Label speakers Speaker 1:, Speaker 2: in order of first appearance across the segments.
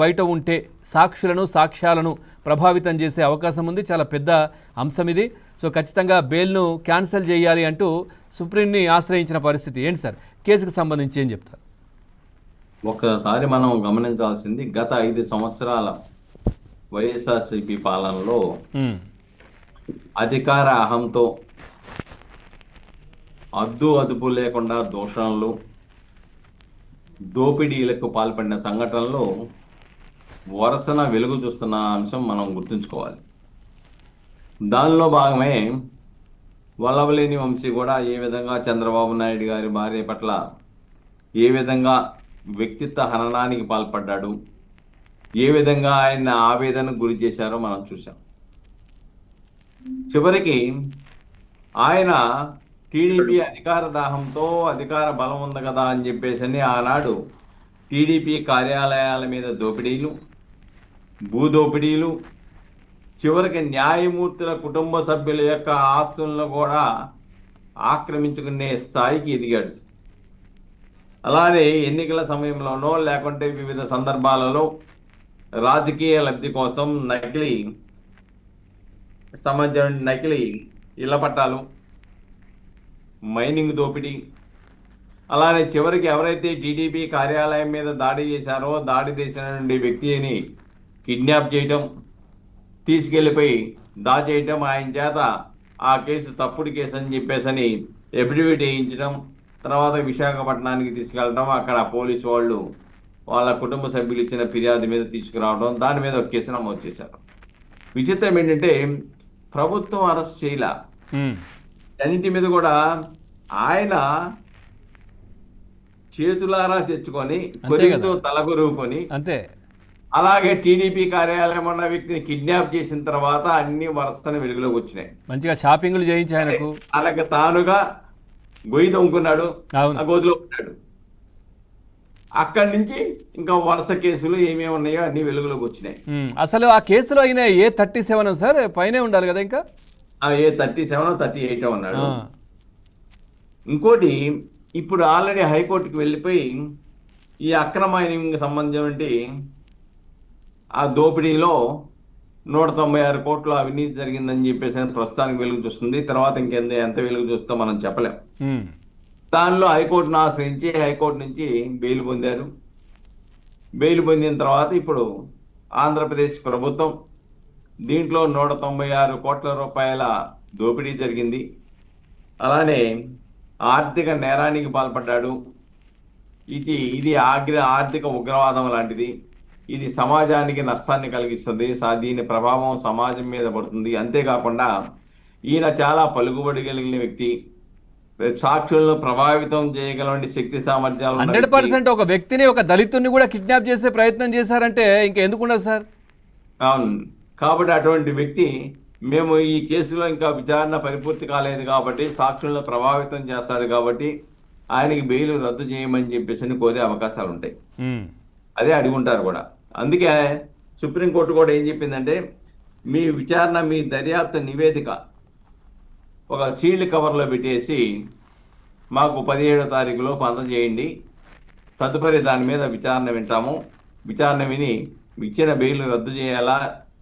Speaker 1: బయట ఉంటే సాక్షులను సాక్ష్యాలను ప్రభావితం చేసే అవకాశం ఉంది. చాలా పెద్ద అంశం ఇది. సో ఖచ్చితంగా బెయిల్ను క్యాన్సిల్ చేయాలి అంటూ సుప్రీంని ఆశ్రయించిన పరిస్థితి. ఏంటి సార్ కేసుకు సంబంధించి ఏం చెప్తారు?
Speaker 2: ఒకసారి మనం గమనించాల్సింది గత 5 సంవత్సరాల వైఎస్ఆర్సీపీ పాలనలో అధికార అహంతో అద్దు అదుపు లేకుండా దూషణలు దోపిడీలకు పాల్పడిన సంఘటనలు వరుసన వెలుగు చూస్తున్న అంశం మనం గుర్తుంచుకోవాలి. దానిలో భాగమే వల్లభనేని వంశీ కూడా ఏ విధంగా చంద్రబాబు నాయుడు గారి భార్య పట్ల ఏ విధంగా వ్యక్తిత్వ హననానికి పాల్పడ్డాడు, ఏ విధంగా ఆయన ఆవేదనకు గురి చేశారో మనం చూసాం. చివరికి ఆయన టీడీపీ అధికార దాహంతో అధికార బలం ఉంది కదా అని చెప్పేసి ఆనాడు టీడీపీ కార్యాలయాల మీద దోపిడీలు, భూదోపిడీలు, చివరికి న్యాయమూర్తుల కుటుంబ సభ్యుల యొక్క ఆస్తులను కూడా ఆక్రమించుకునే స్థాయికి ఎదిగాడు. అలానే ఎన్నికల సమయంలోనో లేకుంటే వివిధ సందర్భాలలో రాజకీయ లబ్ధి కోసం నకిలీ ఇళ్ల పట్టాలు, మైనింగ్ దోపిడీ, అలానే చివరికి ఎవరైతే టీడీపీ కార్యాలయం మీద దాడి చేశారో దాడి చేసిన వ్యక్తిని కిడ్నాప్ చేయటం, తీసుకెళ్లిపోయి దాచేయటం, ఆయన చేత ఆ కేసు తప్పుడు కేసు అని చెప్పేసని ఎఫిడవిట్ వేయించడం, తర్వాత విశాఖపట్నానికి తీసుకెళ్ళడం, అక్కడ పోలీసు వాళ్ళు వాళ్ళ కుటుంబ సభ్యులు ఇచ్చిన ఫిర్యాదు మీద తీసుకురావడం, దాని మీద ఒక కేసు నమోదు చేశారు. విచిత్రం ఏంటంటే ప్రభుత్వం అరెస్ట్ చేయలే. అన్నింటి మీద కూడా ఆయన చేతులారా తెచ్చుకొని కొరిగితో తలగొరుకొని అంతే. అలాగే టీడీపీ కార్యాలయం ఉన్న వ్యక్తిని కిడ్నాప్ చేసిన తర్వాత అన్ని వరుసన వెలుగులోకి వచ్చినాయి.
Speaker 1: మంచిగా షాపింగ్లు చేయించి ఆయనకు
Speaker 2: అలాగే తానుగా గొయ్యి తొంగుకున్నాడు, ఆ గోతిలో ఉన్నాడు. అక్కడి నుంచి ఇంకా వరుస కేసులు ఏమేమి ఉన్నాయో అన్ని వెలుగులోకి వచ్చినాయి.
Speaker 1: అసలు ఆ కేసులో అయినా A37 సార్ పైనే ఉండాలి కదా, ఇంకా
Speaker 2: A37 38 ఉన్నాడు. ఇంకోటి ఇప్పుడు ఆల్రెడీ హైకోర్టుకి వెళ్ళిపోయి ఈ అక్రమ మైనింగ్ సంబంధించి ఆ దోపిడీలో 196 కోట్ల అవినీతి జరిగిందని చెప్పేసి ప్రస్తుతానికి వెలుగు చూస్తుంది. తర్వాత ఎంత వెలుగు చూస్తో మనం చెప్పలేం. దానిలో హైకోర్టును ఆశ్రయించి హైకోర్టు నుంచి బెయిల్ పొందారు. బెయిల్ పొందిన తర్వాత ఇప్పుడు ఆంధ్రప్రదేశ్ ప్రభుత్వం దీంట్లో 196 కోట్ల రూపాయల దోపిడీ జరిగింది, అలానే ఆర్థిక నేరానికి పాల్పడ్డాడు, ఇది ఆర్థిక ఉగ్రవాదం లాంటిది, ఇది సమాజానికి నష్టాన్ని కలిగిస్తుంది, దీని ప్రభావం సమాజం మీద పడుతుంది. అంతేకాకుండా ఈయన చాలా పలుకుబడి కలిగిన వ్యక్తి, సాక్షులను ప్రభావితం చేయగల శక్తి సామర్థ్యాలు
Speaker 1: 100%. ఒక వ్యక్తిని, ఒక దళితుడిని కూడా కిడ్నాప్ చేసే ప్రయత్నం చేశారంటే ఇంకా ఎందుకుండదు సార్?
Speaker 2: అవును. కాబట్టి అటువంటి వ్యక్తి మేము ఈ కేసులో ఇంకా విచారణ పరిపూర్తి కాలేదు కాబట్టి సాక్షులను ప్రభావితం చేస్తాడు కాబట్టి ఆయనకి బెయిల్ రద్దు చేయమని చెప్పేసి కోరే అవకాశాలు ఉంటాయి. అదే అడుగుంటారు కూడా. అందుకే సుప్రీంకోర్టు కూడా ఏం చెప్పిందంటే మీ విచారణ, మీ దర్యాప్తు నివేదిక ఒక సీల్డ్ కవర్లో పెట్టేసి మాకు 17వ తారీఖులోపు అందజేయండి, తదుపరి దాని మీద విచారణ వింటాము, విచారణ విని ఇచ్చిన బెయిల్ రద్దు చేయాలా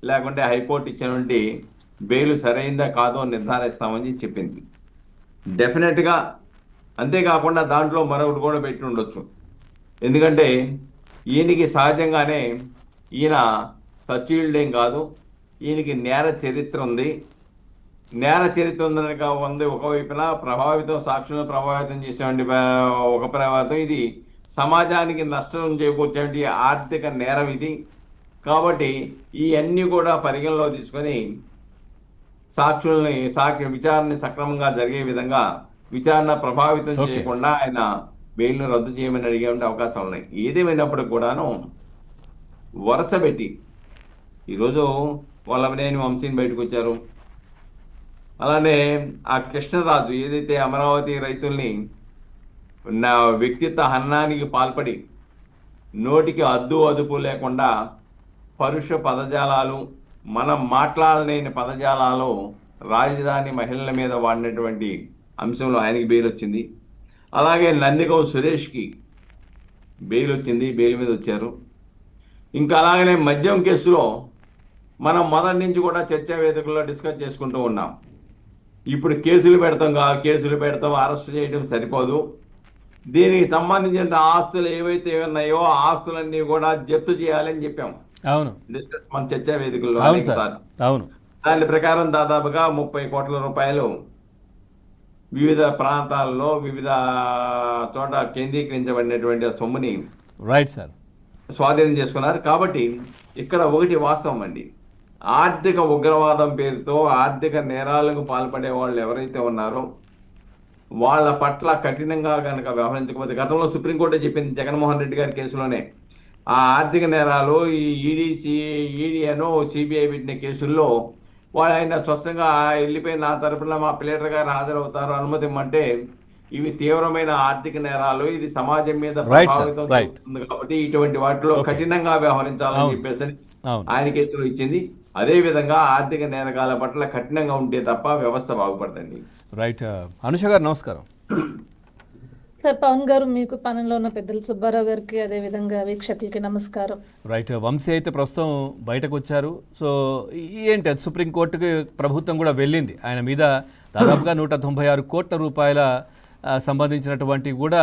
Speaker 2: లేకుంటే హైకోర్టు ఇచ్చినటువంటి బెయిల్ సరైందా కాదో నిర్ధారిస్తామని చెప్పింది. డెఫినెట్గా. అంతేకాకుండా దాంట్లో మరొకటి కూడా పెట్టి ఉండొచ్చు. ఎందుకంటే ఈయనకి సహజంగానే ఈయన సచివుడేం కాదు, ఈయనకి నేర చరిత్ర ఉంది. నేర చరిత్ర ఉంది ఒకవైపున సాక్షులను ప్రభావితం చేసేటువంటి ఒక ప్రభావితం, ఇది సమాజానికి నష్టం చేకూర్చేటువంటి ఆర్థిక నేరం ఇది. కాబట్టి ఇవన్నీ కూడా పరిగణలో తీసుకొని విచారణ సక్రమంగా జరిగే విధంగా విచారణ ప్రభావితం చేయకుండా ఆయన బెయిల్ను రద్దు చేయమని అడిగే అవకాశాలు ఉన్నాయి. ఏదేమైనప్పటికి కూడాను వరుస పెట్టి ఈరోజు వల్లభనేని వంశీని బయటకు వచ్చారు. అలానే ఆ కృష్ణరాజు ఏదైతే అమరావతి రైతుల్ని వ్యక్తిత్వ హననానికి పాల్పడి నోటికి అద్దు అదుపు లేకుండా పరుష పదజాలాలు, మనం మాట్లాడలేని పదజాలాలు రాజధాని మహిళల మీద వాడినటువంటి అంశంలో ఆయనకి బెయిల్ వచ్చింది. అలాగే నందిగం సురేష్కి బెయిల్ వచ్చింది, బెయిల్ మీద వచ్చారు. ఇంకా అలాగనే మద్యం కేసులో మనం మొదటి నుంచి కూడా చర్చా వేదికల్లో డిస్కస్ చేసుకుంటూ ఉన్నాం. ఇప్పుడు కేసులు పెడతాం, అరెస్ట్ చేయడం సరిపోదు. దీనికి సంబంధించిన ఆస్తులు ఏవైతే ఉన్నాయో ఆ ఆస్తులన్నీ కూడా జప్తు చేయాలని చెప్పాం.
Speaker 1: అవును,
Speaker 2: డిస్కస్ మన చర్చా వేదికల్లో
Speaker 1: అవును
Speaker 2: అనేక
Speaker 1: సార్,
Speaker 2: సార్లు.
Speaker 1: అవును,
Speaker 2: దాని ప్రకారం దాదాపుగా 30 కోట్ల రూపాయలు వివిధ ప్రాంతాల్లో వివిధ చోట కేంద్రీకరించబడినటువంటి ఆ సొమ్ముని
Speaker 1: రైట్ సార్,
Speaker 2: స్వాధీనం చేసుకున్నారు. కాబట్టి ఇక్కడ ఒకటి వాస్తవం అండి, ఆర్థిక ఉగ్రవాదం పేరుతో ఆర్థిక నేరాలకు పాల్పడే వాళ్ళు ఎవరైతే ఉన్నారో వాళ్ళ పట్ల కఠినంగా కనుక వ్యవహరించకపోతే, గతంలో సుప్రీంకోర్టు చెప్పింది జగన్మోహన్ రెడ్డి గారి కేసులోనే, ఆ ఆర్థిక నేరాలు ఈ ఈడీ అనో సిబిఐ పెట్టిన కేసుల్లో వాళ్ళు ఆయన స్పష్టంగా వెళ్ళిపోయి నా తరపున మా ప్లేటర్ గారు హాజరవుతారు అనుమతి ఇమ్మంటే, ఇవి తీవ్రమైన ఆర్థిక నేరాలు, ఇది సమాజం మీద ప్రభావితం చూపుతుంది కాబట్టి ఇటువంటి వాటిలో కఠినంగా వ్యవహరించాలని చెప్పేసి ఆయన కేసులో ఇచ్చింది. అదే విధంగా ఆర్థిక నేరగాల పట్ల కఠినంగా ఉంటే తప్ప వ్యవస్థ బాగుపడుతుంది.
Speaker 1: రైట్. అనుష గారు నమస్కారం.
Speaker 3: సార్, పవన్ గారు, మీకు పనుల్లో ఉన్న పెద్దలు సుబ్బారావు గారికి అదే విధంగా వీక్షకులకి నమస్కారం.
Speaker 1: రైట్. వంశీ అయితే ప్రస్తుతం బయటకు వచ్చారు. సో ఏంటి అది, సుప్రీంకోర్టుకి ప్రభుత్వం కూడా వెళ్ళింది ఆయన మీద దాదాపుగా 196 కోట్ల రూపాయల సంబంధించినటువంటి కూడా